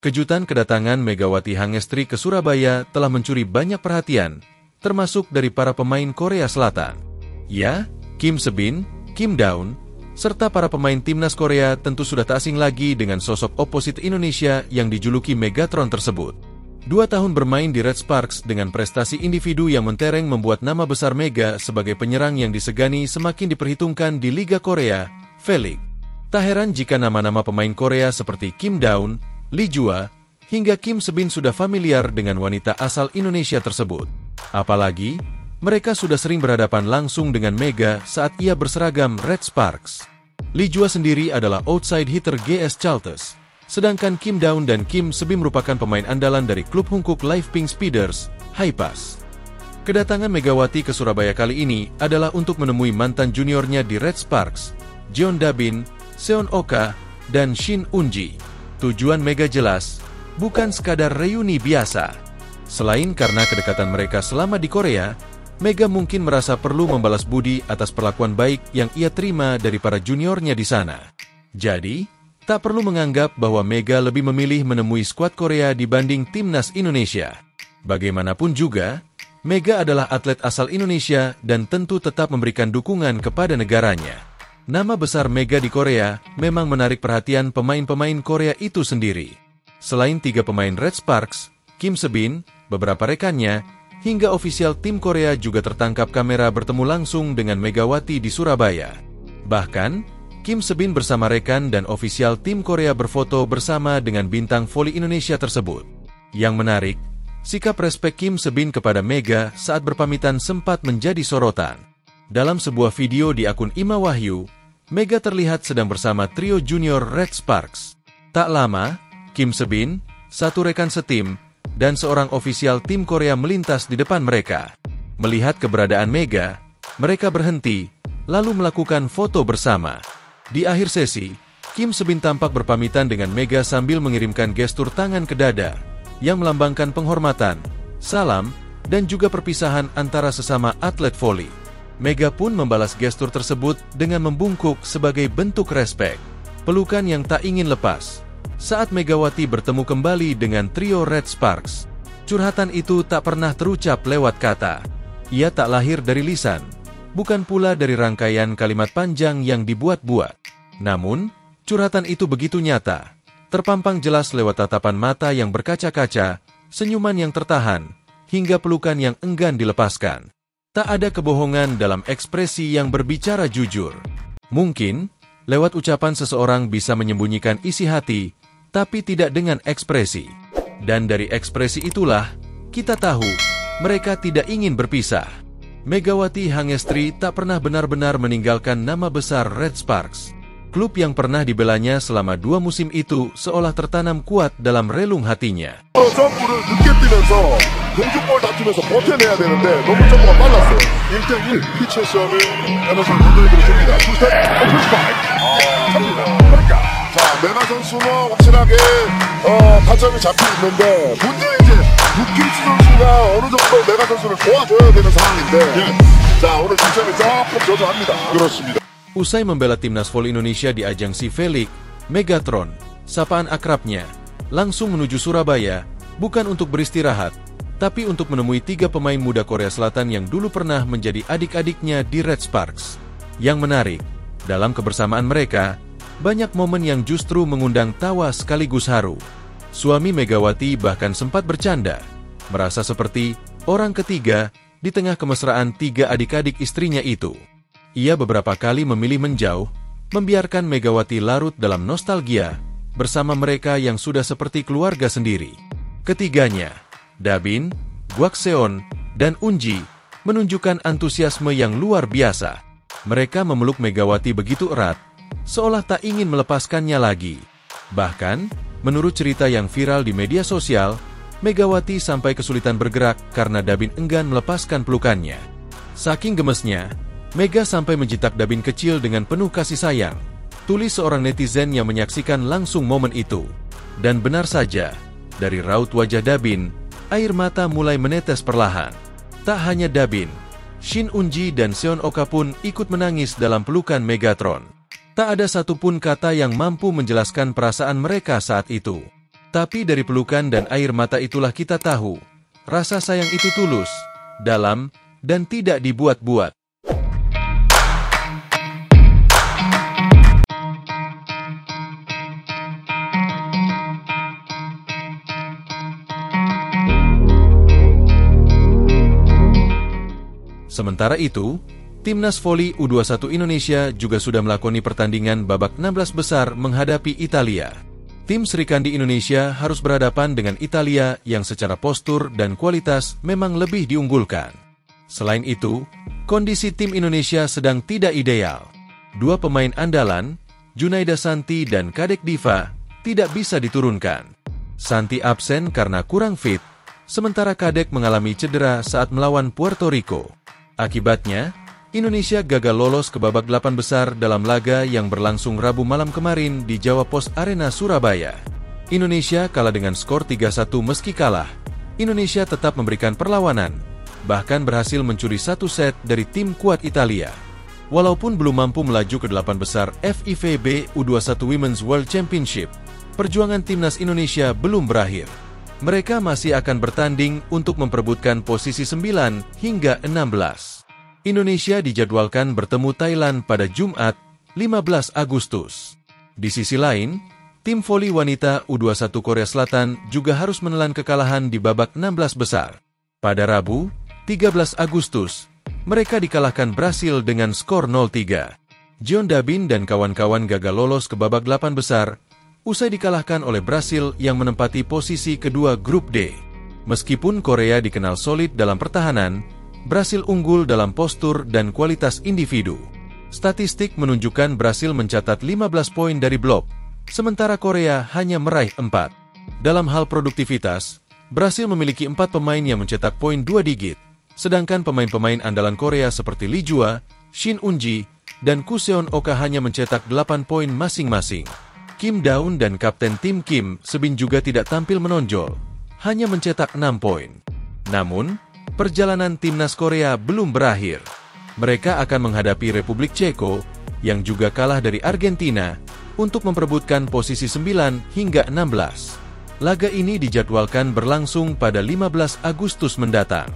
Kejutan kedatangan Megawati Hangestri ke Surabaya telah mencuri banyak perhatian, termasuk dari para pemain Korea Selatan. Ya, Kim Se-bin, Kim Daun, serta para pemain timnas Korea tentu sudah tak asing lagi dengan sosok oposit Indonesia yang dijuluki Megatron tersebut. 2 tahun bermain di Red Sparks dengan prestasi individu yang mentereng membuat nama besar Mega sebagai penyerang yang disegani semakin diperhitungkan di Liga Korea, V-League. Tak heran jika nama-nama pemain Korea seperti Kim Daun, Lee Jua, hingga Kim Se-bin sudah familiar dengan wanita asal Indonesia tersebut. Apalagi, mereka sudah sering berhadapan langsung dengan Mega saat ia berseragam Red Sparks. Lee Jua sendiri adalah outside hitter GS Chalters, sedangkan Kim Daun dan Kim Se-bin merupakan pemain andalan dari klub Hungkuk Live Pink Speeders, Haipas. Kedatangan Megawati ke Surabaya kali ini adalah untuk menemui mantan juniornya di Red Sparks, Jeon Da-bin, Seon Oka, dan Shin Un-ji. Tujuan Mega jelas, bukan sekadar reuni biasa. Selain karena kedekatan mereka selama di Korea, Mega mungkin merasa perlu membalas budi atas perlakuan baik yang ia terima dari para juniornya di sana. Jadi, tak perlu menganggap bahwa Mega lebih memilih menemui skuad Korea dibanding timnas Indonesia. Bagaimanapun juga, Mega adalah atlet asal Indonesia dan tentu tetap memberikan dukungan kepada negaranya. Nama besar Mega di Korea memang menarik perhatian pemain-pemain Korea itu sendiri. Selain 3 pemain Red Sparks, Kim Se-bin, beberapa rekannya, hingga ofisial tim Korea juga tertangkap kamera bertemu langsung dengan Megawati di Surabaya. Bahkan, Kim Se-bin bersama rekan dan ofisial tim Korea berfoto bersama dengan bintang voli Indonesia tersebut. Yang menarik, sikap respek Kim Se-bin kepada Mega saat berpamitan sempat menjadi sorotan. Dalam sebuah video di akun Ima Wahyu, Mega terlihat sedang bersama trio junior Red Sparks. Tak lama, Kim Se-bin, satu rekan setim, dan seorang ofisial tim Korea melintas di depan mereka. Melihat keberadaan Mega, mereka berhenti, lalu melakukan foto bersama. Di akhir sesi, Kim Se-bin tampak berpamitan dengan Mega sambil mengirimkan gestur tangan ke dada, yang melambangkan penghormatan, salam, dan juga perpisahan antara sesama atlet voli. Mega pun membalas gestur tersebut dengan membungkuk sebagai bentuk respek. Pelukan yang tak ingin lepas. Saat Megawati bertemu kembali dengan trio Red Sparks, curhatan itu tak pernah terucap lewat kata. Ia tak lahir dari lisan, bukan pula dari rangkaian kalimat panjang yang dibuat-buat. Namun, curhatan itu begitu nyata, terpampang jelas lewat tatapan mata yang berkaca-kaca, senyuman yang tertahan, hingga pelukan yang enggan dilepaskan. Tak ada kebohongan dalam ekspresi yang berbicara jujur. Mungkin, lewat ucapan seseorang bisa menyembunyikan isi hati, tapi tidak dengan ekspresi. Dan dari ekspresi itulah, kita tahu, mereka tidak ingin berpisah. Megawati Hangestri tak pernah benar-benar meninggalkan nama besar Red Sparks. Klub yang pernah dibelanya selama 2 musim itu seolah tertanam kuat dalam relung hatinya. 점프를 늦게 뛰면서 공중볼 다투면서 버텨내야 되는데 너무 점프가 빨랐어요. 1대1 피치 시험이 에너지를 건드리기로 줍니다. 투스텝 오픈 스파이크. 찹니다. 그러니까 자 메가 선수는 확실하게 타점이 잡혀 있는데 문제는 이제 루키스 선수가 어느 정도 메가 선수를 도와줘야 되는 상황인데 자 오늘 득점이 조금 저조합니다. 그렇습니다. Usai membela timnas voli Indonesia di ajang V-League, Megatron, sapaan akrabnya, langsung menuju Surabaya, bukan untuk beristirahat, tapi untuk menemui 3 pemain muda Korea Selatan yang dulu pernah menjadi adik-adiknya di Red Sparks. Yang menarik, dalam kebersamaan mereka, banyak momen yang justru mengundang tawa sekaligus haru. Suami Megawati bahkan sempat bercanda, merasa seperti orang ketiga di tengah kemesraan 3 adik-adik istrinya itu. Ia beberapa kali memilih menjauh, membiarkan Megawati larut dalam nostalgia, bersama mereka yang sudah seperti keluarga sendiri. Ketiganya, Da-bin, Gwak-seon, dan Un-ji, menunjukkan antusiasme yang luar biasa. Mereka memeluk Megawati begitu erat, seolah tak ingin melepaskannya lagi. Bahkan, menurut cerita yang viral di media sosial, Megawati sampai kesulitan bergerak karena Da-bin enggan melepaskan pelukannya. Saking gemesnya, Mega sampai menjitak Da-bin kecil dengan penuh kasih sayang, tulis seorang netizen yang menyaksikan langsung momen itu. Dan benar saja, dari raut wajah Da-bin, air mata mulai menetes perlahan. Tak hanya Da-bin, Shin Un-ji dan Seon Oka pun ikut menangis dalam pelukan Megatron. Tak ada satupun kata yang mampu menjelaskan perasaan mereka saat itu. Tapi dari pelukan dan air mata itulah kita tahu, rasa sayang itu tulus, dalam, dan tidak dibuat-buat. Sementara itu, Timnas Voli U21 Indonesia juga sudah melakoni pertandingan babak 16 besar menghadapi Italia. Tim Serikandi Indonesia harus berhadapan dengan Italia yang secara postur dan kualitas memang lebih diunggulkan. Selain itu, kondisi tim Indonesia sedang tidak ideal. Dua pemain andalan, Junaida Santi dan Kadek Diva, tidak bisa diturunkan. Santi absen karena kurang fit, sementara Kadek mengalami cedera saat melawan Puerto Rico. Akibatnya, Indonesia gagal lolos ke babak 8 besar dalam laga yang berlangsung Rabu malam kemarin di Jawa Post Arena Surabaya. Indonesia kalah dengan skor 3-1. Meski kalah, Indonesia tetap memberikan perlawanan, bahkan berhasil mencuri satu set dari tim kuat Italia. Walaupun belum mampu melaju ke 8 besar FIVB U21 Women's World Championship, perjuangan timnas Indonesia belum berakhir. Mereka masih akan bertanding untuk memperebutkan posisi 9 hingga 16. Indonesia dijadwalkan bertemu Thailand pada Jumat, 15 Agustus. Di sisi lain, tim voli wanita U21 Korea Selatan juga harus menelan kekalahan di babak 16 besar. Pada Rabu, 13 Agustus, mereka dikalahkan Brasil dengan skor 0-3. Jeon Dabin dan kawan-kawan gagal lolos ke babak 8 besar, usai dikalahkan oleh Brasil yang menempati posisi kedua grup D. Meskipun Korea dikenal solid dalam pertahanan, Brasil unggul dalam postur dan kualitas individu. Statistik menunjukkan Brasil mencatat 15 poin dari blok, sementara Korea hanya meraih 4. Dalam hal produktivitas, Brasil memiliki 4 pemain yang mencetak poin 2 digit, sedangkan pemain-pemain andalan Korea seperti Lee Jua, Shin Eun-ji, dan Kuseon Oka hanya mencetak 8 poin masing-masing. Kim Daun dan kapten tim Kim Se-bin juga tidak tampil menonjol, hanya mencetak 6 poin. Namun, perjalanan timnas Korea belum berakhir. Mereka akan menghadapi Republik Ceko, yang juga kalah dari Argentina, untuk memperebutkan posisi 9 hingga 16. Laga ini dijadwalkan berlangsung pada 15 Agustus mendatang.